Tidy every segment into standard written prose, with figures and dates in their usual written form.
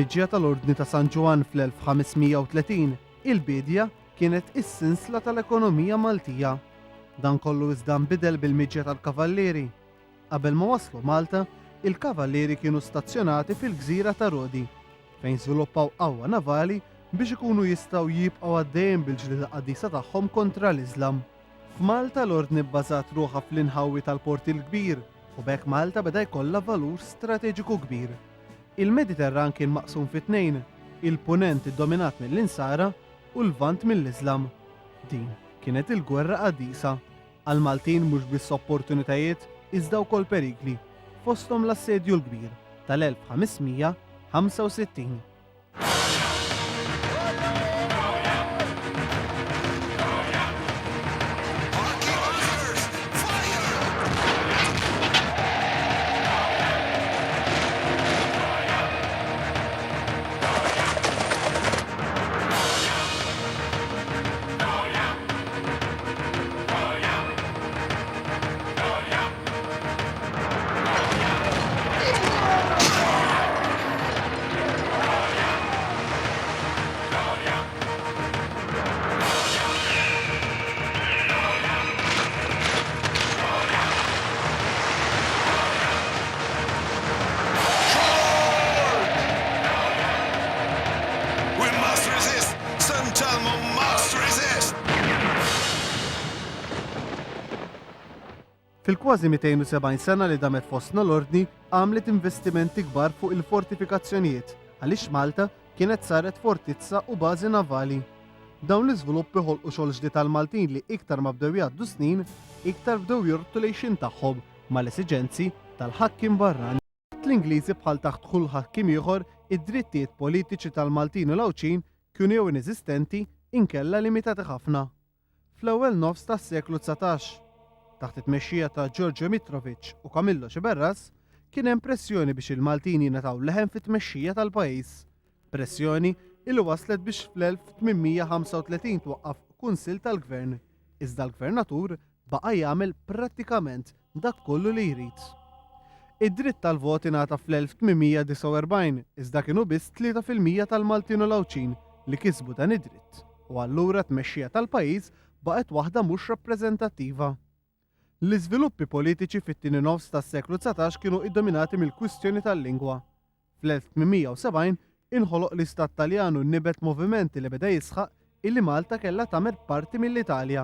Fil-miġja tal-Ordni ta' San Ġwan fl-1530, il-bidja kienet is-sinsla tal-ekonomija Maltija. Dan kollu iżda nbidel bil-miġja tal-kavallieri. Qabel ma waslu Malta, il-kavallieri kienu stazzjonati fil-gżira ta' Rodi, fejn żviluppaw qawwa navali biex ikunu jistgħu jibqgħu għaddejjin bil-ġlieda qadisa tagħhom kontra l-Iżlam. F'Malta l-Ordni bbażat ruħha fl-inħawi tal-Port il-Kbir u b'hekk Malta beda jkollha valur strateġiku kbir. Il-Mediterran kien maqsum fit-tnejn, il-punent iddominat mill-insara u l-vant mill-Iżlam. Din kienet il-gwerra qadisa. Għal Maltin mhux biss opportunitajiet iżda wkoll perikli, fosthom l-assedju l-kbir tal-1565. Fil-kważi 270 sena li damet fostna l-Ordni għamlet investimenti kbar fuq il-fortifikazzjonijiet għaliex Malta kienet saret fortizza u bażi navali. Dawn l-iżviluppi ħolqu xogħol ġdid tal-Maltin li iktar ma bdew jgħaddu snin, iktar bdew jortu lejxin tagħhom mal-esiġenzi tal-ħakkim barrani. L-Ingliżi bħal taħt kull ħakkim ieħor id-drittijiet politiċi tal-Maltin u l-Awċin kienu jew ineżistenti inkella limitati ħafna. Fl-ewwel nofs tas-seklu 19, taħt it-tmexxija ta' Giorgio Mitrovic u Camillo Ciberras, kien hemm pressjoni biex il-Maltin jingħataw leħen fit-tmexxija tal-pajjiż. Pressjoni illi waslet biex fl-1835 twaqqaf kunsill tal-gvern, iżda l-gvernatur baqa' jagħmel prattikament dak kollu li jrid. Id-dritt tal-vot ingħata fl-1849 iżda kienu biss 3% tal-Maltin u l-Awċin li kisbu dan id-dritt u allura t-tmexxija tal-pajjiż baqgħet waħda mhux rappreżentattiva. L-iżviluppi politiċi fit-tieni nofs tas-seklu 19 kienu iddominati mill-kwistjoni tal-lingwa. Fl-1870 inħoloq l-Istat Taljanu nnibet movimenti li beda jisħaq illi Malta kellha tagħmel parti mill-Italja.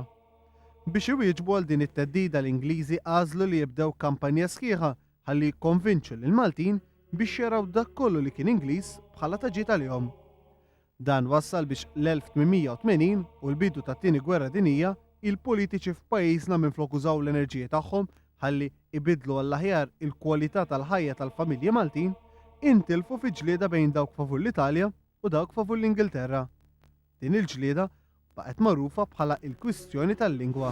Biex iwieġbu għal din it-teddida l-Ingliżi għażlu li jibdew kampanja sħiħa ħalli jikkonvinċu lil Maltin biex jaraw dak kollu li kien Ingliż bħala taġit għalihom. Dan wassal biex l-1880 u l-bidu tat-tieni gwerra dinjija il-politiċi f'pajjiżna minflok użaw l-enerġija tagħhom ħalli ibidlu għall-aħjar il-kwalità tal-ħajja tal-familji Maltin, intilfu fi ġlieda bejn dawk favur l-Italja u dawk favur l-Ingilterra. Din il-ġlieda baqgħet magħrufa bħala il-kwistjoni tal-lingwa.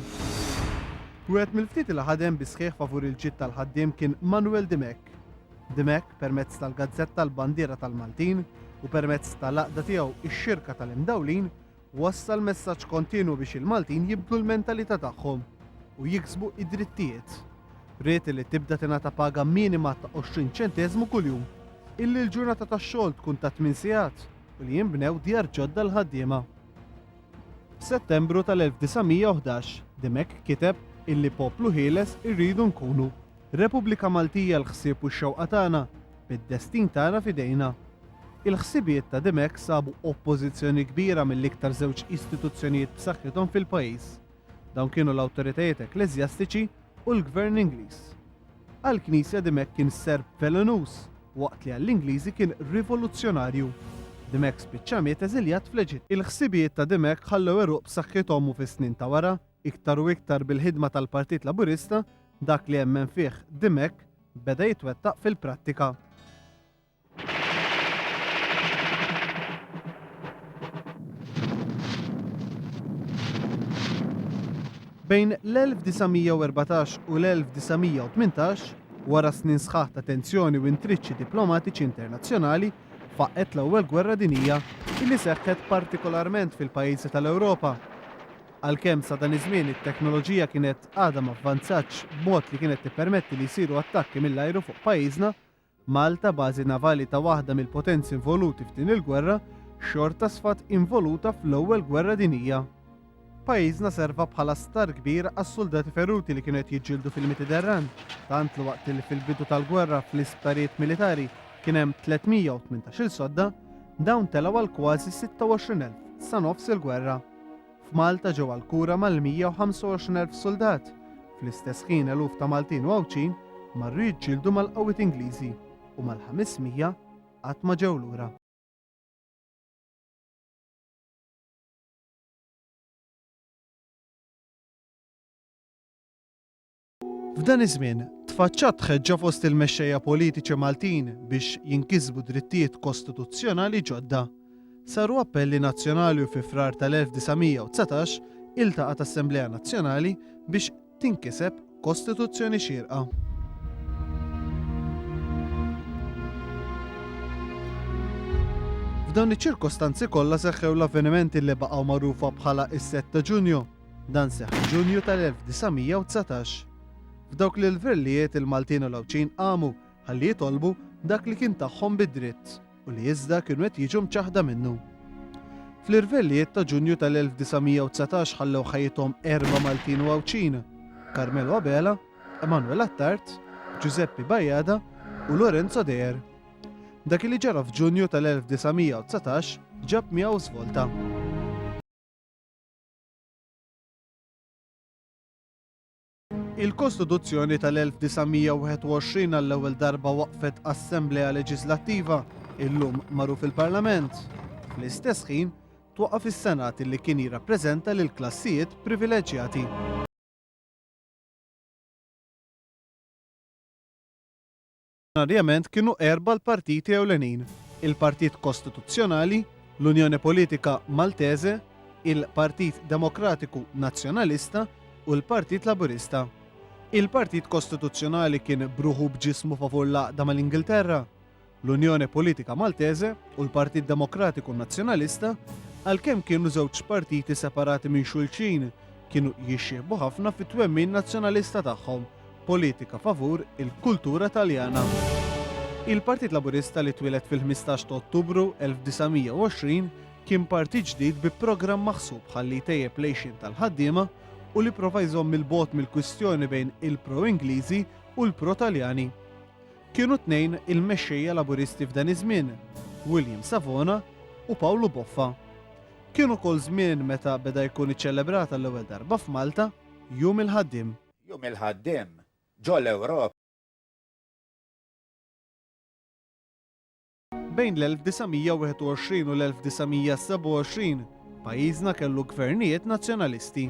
Wieħed mill-ftit li ħadem bi sħiħ favur il-ġid tal-ħaddiem kien Manuel Demek. Demek permezz tal-Gazzetta tal-Bandiera tal-Maltin u permezz tal-laqda tiegħu ix-Xirka tal-Imdawlin wassal messaġġ kontinu biex il-Maltin jibdlu l-mentalità tagħhom u jiksbu id-drittijiet. Ried li tibda tingħata paga minima ta' 20 ċenteżmu kuljum, illi l-ġurnata tax-xogħol tkun ta' 8 sigħat u li jinbnew djar ġodda l-ħaddiema. F'Settembru tal-1911 Demek kiteb illi poplu ħieles irridu nkunu. Repubblika Maltija l-ħsieb u x-xewqa tagħna, bid-destin tagħna f'idejna. Il-ħsibijiet ta' Demek sabu oppożizzjoni kbira mill-iktar żewġ istituzzjonijiet b'saħħithom fil-pajjiż. Dawn kienu l-awtoritajiet ekleżjastiċi u l-Gvern Ingliż. Għall-Knisja Demek kien serb velenus, waqt li għall-Ingliżi kien rivoluzzjonarju. Demek spiċċa miet eżiljat fl-Eġitt. Il-ħsibijiet ta' Demek ħallew eruq b'saħħithom u fis-snin ta' wara, iktar u iktar bil-ħidma tal-Partit Laburista, dak li jemmen fih Demek beda jitwettaq fil-prattika. Bejn l-1914 u l-1918, wara snin sħaħ ta' tensjoni u intriċċi diplomatiċi internazzjonali, faqqet l-ewwel gwerra dinjija illi seħħet partikolarment fil-pajjiżi tal-Ewropa. Għalkemm sa dan iż-żmien it-teknoloġija kienet għadha ma avvanzatx b'mod li kienet tippermetti li jsiru attakki mill-ajru fuq pajjiżna, Malta, bażi navali ta' waħda mill-potenzi involuti f'din il-gwerra, xorta sfat involuta fl-ewwel gwerra dinjija. Pajjiżna serva bħala star kbir għas-soldati feruti li kienu qed jiġġieldu fil-Mediterran, tant li waqt li fil-bidu tal-gwerra fl-isptarijiet militari kien hemm 318-il sodda, dawn telgħu għal kważi 26,000 sa nofs il-gwerra. F'Malta ġew għall-kura mal-125,000 soldat. Fl-istess ħin eluf ta' Maltin u Awċin marru jiġġieldu mal-qawwiet Ingliżi u mal-500 qatt ma ġew lura. F'dan iż-żmien tfaċċat ħeġġa fost il-mexxejja politiċi Maltin biex jinkisbu drittijiet kostituzzjonali ġodda. Saru appelli nazzjonali u fi frar tal-1919 iltaqat Assembleja Nazzjonali biex tinkiseb kostituzzjoni xierqa. F'dawn iċ-ċirkostanzi kollha seħħew l-avvenimenti li baqgħu magħrufa bħala is-7 ta' Ġunju. Dan seħħ Ġunju tal-1919. F'dawk l-verlijiet il-Maltin u l-Awċin qamu ħalli jitolbu dak li kien tagħhom bid-dritt u li iżda kienu qed jiġu mċaħda minnu. Fl-irvellijiet ta' Ġunju tal-1919 ħallew ħajjithom 4 Maltin u Awċin: Carmelo Abela, Emanuel Attart, Giuseppe Bajada u Lorenzo Dejer. Dak li ġara f'Ġunju tal-1919 ġab miegħu svolta. Il-Kostituzzjoni tal-1921 għall-ewwel darba waqfet Assembleja Leġislattiva, illum magħruf il-Parlament. Fl-istess ħin twaqqaf is-Senat li kien jirrappreżenta lil klassijiet privileġġjati. Oriġinarjament kienu 4 l-partiti ewlenin: il-Partit Kostituzzjonali, l-Unjoni Politika Maltese, il-Partit Demokratiku Nazzjonalista u l-Partit Laburista. Il-Partit Kostituzzjonali kien bruħu b'ġismu favur l-għaqda mal-Ingilterra, l-Unjoni Politika Maltese u l-Partit Demokratiku Nazzjonalista, għalkemm kienu żewġ partiti separati minn xulxin, kienu jixxieħbu ħafna fit-twemmin nazzjonalista tagħhom, politika favur il-kultura Taljana. Il-Partit Laburista li twilet fil-15 ta' Ottubru 1920 kien partit ġdid bi programm maħsub ħalli tejjeb lejxin tal-ħaddiema u li prova jżomm il-bogħod mill-kwistjoni bejn il-pro-Ingliżi u l-pro-Taljani. Kienu tnejn il-mexxejja Laburisti f'dan iż-żmien, William Savona u Paolo Boffa. Kienu kol żmien meta beda jkun iċċelebrata l-ewwel darba f'Malta Jum il-Ħaddiem. Jum il-ħaddiem ġo l-Ewropa. Bejn l-1921 u l-1927 pajjiżna kellu gvernijiet nazzjonalisti.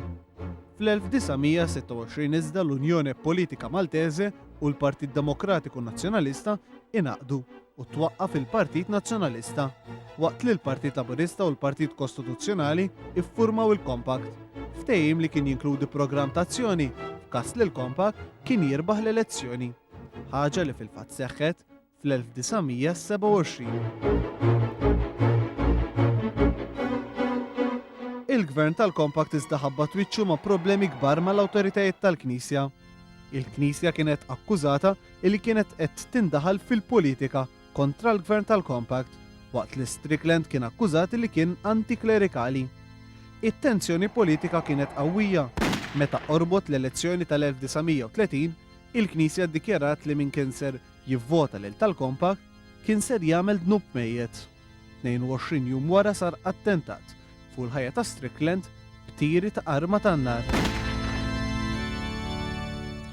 Fl-1926 iżda l-Unjoni Politika Maltese u l-Partit Demokratiku Nazzjonalista inaqdu u twaqqaf il-Partit Nazzjonalista, waqt li l-Partit Laburista u l-Partit Kostituzzjonali iffurmaw il-Compact, ftehim li kien jinkludi programm ta' azzjoni f'każ li l-Compact kien jirbaħ l-elezzjoni, ħaġa li fil-fatt seħħet fl-1927. Il-gvern tal-Compact iżda ħabba twiċċu ma' problemi kbar mal-awtoritajiet tal-Knisja. Il-Knisja kienet akkużata li kienet qed tindaħal fil-politika kontra l-gvern tal-Compact, waqt li Strickland kien akkużat li kien antiklerikali. It-tensjoni politika kienet qawwija. Meta qorbot l-elezzjoni tal-1930, il-Knisja ddikjarat li min kien ser jivvota lil tal-Compact kien ser jagħmel dnub mejjed. 22 jum wara sar attentat fuq il-ħajja ta' Strickland b'tiri ta' arma tan-nar.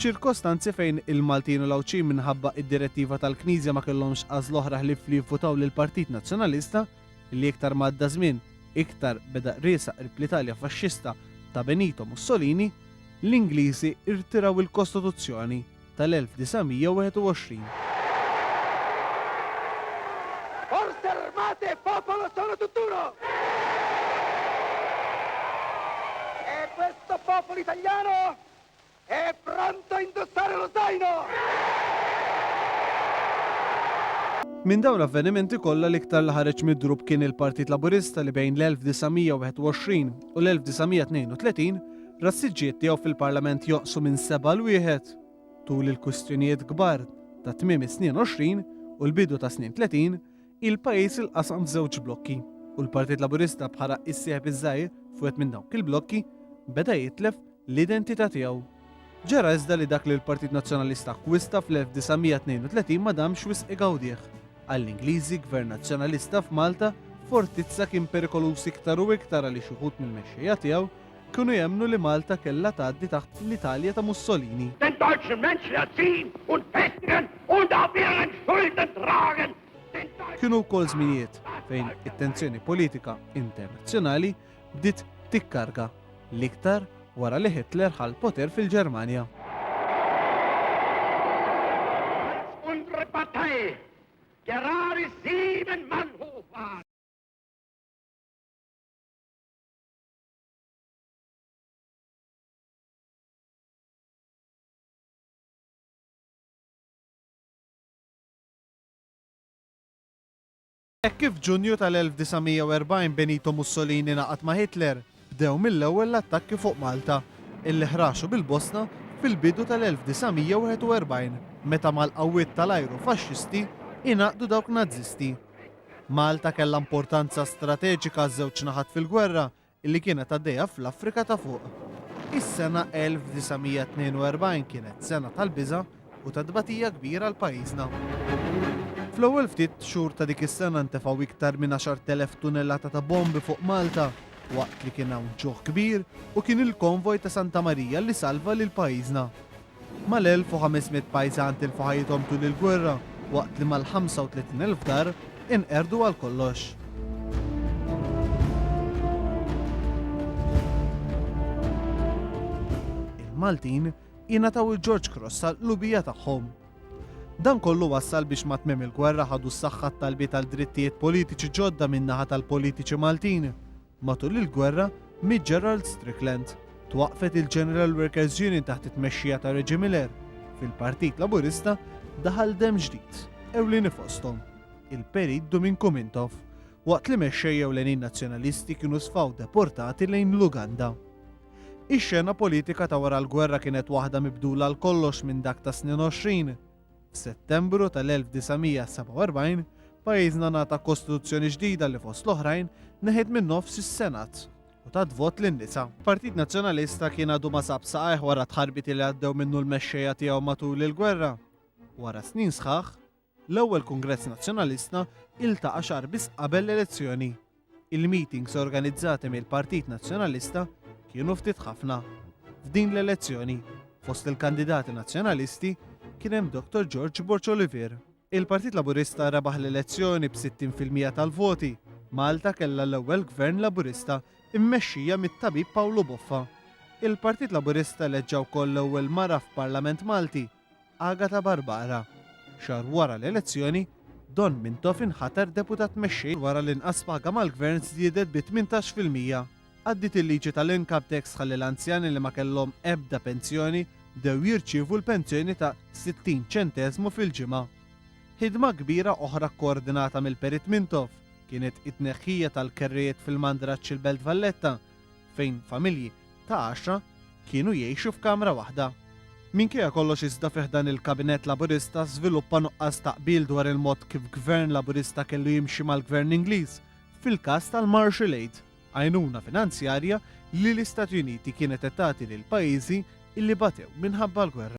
ċirkostanzi fejn il-Maltin u l-Awċin minħabba id-direttiva tal-Knisja ma kellhomx għażla oħra ħlief li jivvutaw lill-Partit Nazzjonalista, li iktar m'għadda żmien iktar beda riesaq l-Italja faxxista ta' Benito Mussolini, l-Ingliżi irtiraw il-Kostituzzjoni tal-1921. Forze armate, popolo sono tutt'uno! E questo popolo italiano è pronto a indossare lo zaino! Min dawn l-avvenimenti kollha l-iktar li ħareġ mid-grupp kien il-Partit Laburista li bejn l-1921 u l-1932 rassiġġiet tiegħu fil-Parlament joqsu minn 7 l 1 tul il-kwistjonijiet kbar ta' tmiem is-snin 20 u l-bidu ta' snin 30 il-pajjiż il-qasam f'żewġ blokki u l-Partit Laburista bħala issieħeb iż-żgħir fuq minn dawk il-blokki beda jitlef l-identità tiegħu. Ġara iżda li dak li l-Partit Nazzjonalista kwista fl-1932 ma damx wisq igawdih. Għall-Ingliżi Gvern Nazzjonalista f'Malta Fortizza kien perikolus iktar u iktar għaliex uħud mill-mexxejja tiegħu kienu jemmnu li Malta kellha tgħaddi taħt l-Italja ta' Mussolini. Den deutschen Menschen erziehen und festigen und auf ihren Schultern tragen. Kienu wkoll żminijiet fejn it-tensjoni politika internazzjonali bdiet tikkarga l-iktar wara li Hitler ħal poter fil-Ġermanja. Unsere Partei gerade 7 Mann hoch war. Kif Ġunju tal-1940 Benito Mussolini naqat ma' Hitler, bdew mill-ewwel l-attakki fuq Malta, illi ħraxu bil-Bosna fil-bidu tal-1941 meta mal-qawwiet tal-ajru faxxisti inaqdu dawk Nazisti. Malta kellha importanza strateġika żewġ naħat fil-gwerra illi kienet għaddejja fl-Afrika ta' fuq. Is-sena 1942 kienet sena tal-biża' u ta' dbatija kbira l pajjiżna. Fl-ewwel ftit xhur ta' dik is-sena ntefgħu iktar minn 10,000 tunellata ta' bombi fuq Malta, waqt li kien hawn ġuħ kbir u kien il-konvoj ta' Santa Marija li salva lil pajjiżna. Mal-1500 pajjiżan tilfu ħajjithom tul il-gwerra, waqt li mal-35,000 dar inqerdu għal kollox. Il-Maltin ingħataw il-George Cross għall-qlubija tagħhom. Dan kollu wassal biex ma tmiem il-gwerra ħadu s-saħħa talbi tal-drittijiet politiċi ġodda min-naħa tal-politiċi Maltin. Matul il-gwerra mi Gerald Strickland twaqfet il-General Workers Union taħt it-tmexxija ta' Reggie Miller. Fil-Partit Laburista daħal dem ġdid, ewlieni fosthom, il-Perit Domin Kumintov, waqt li mexxejja ewlenin nazzjonalisti kienu sfaw deportati lejn l-Uganda. Ix-xena politika ta' wara l-gwerra kienet waħda mibdula l kollox minn dak ta' snin 20. F'Settembru tal-1947 pajjiżna nata kostituzzjoni ġdida li fost l-oħrajn neħed minn nofs is-Senat u tat vot lin-nisa. Partit Nazzjonalista kien għadu ma sab saqajh wara tħarbit li għaddew minnu l-mexxejja tiegħu matul il-gwerra. Wara snin sħaħ, l-ewwel Kungress Nazzjonalista iltaqa' xahar biss qabel l-elezzjoni. Il-meetings organizzati mill-Partit Nazzjonalista kienu ftit ħafna. F'din l-elezzjoni, fost il-kandidati nazzjonalisti, kien hemm Dr. George Borch Olivier. Il-Partit Laburista rebaħ l-elezzjoni b'60% tal-voti. Malta kellha l-ewwel gvern Laburista immexxija mit-tabib Paolo Boffa. Il-Partit Laburista eleġġa wkoll l-ewwel mara f'Parlament Malti, Agata Barbara. Xahar wara l-elezzjoni, Don Mintoff inħatar deputat mexxej wara l-inqas paga mal-gvern żdiedet bi 18%. Għaddit il-liġi tal-income tax ħalli l-anzjani li ma kellhom ebda pensjoni dew jirċievu l-pensjoni ta' 60 ċentesmu fil-ġimgħa. Ħidma kbira oħra koordinata mill-Perit Mintoff kienet it-tneħħija tal-kerrijiet fil-Mandraċċ il-Belt Valletta, fejn familji ta' 10 kienu jgħixu f'kamra waħda. Minkejja kollox iżda fih dan il-Kabinett Laburista żviluppa nuqqas taqbil dwar il-mod kif Gvern Laburista kellu jimxi mal-Gvern Ingliż fil-każ tal-Marshall Aid, għajnuna finanzjarja li l-Istati Uniti kienet qed tagħti lil pajjiżi illi batew minħabba l-gwerra.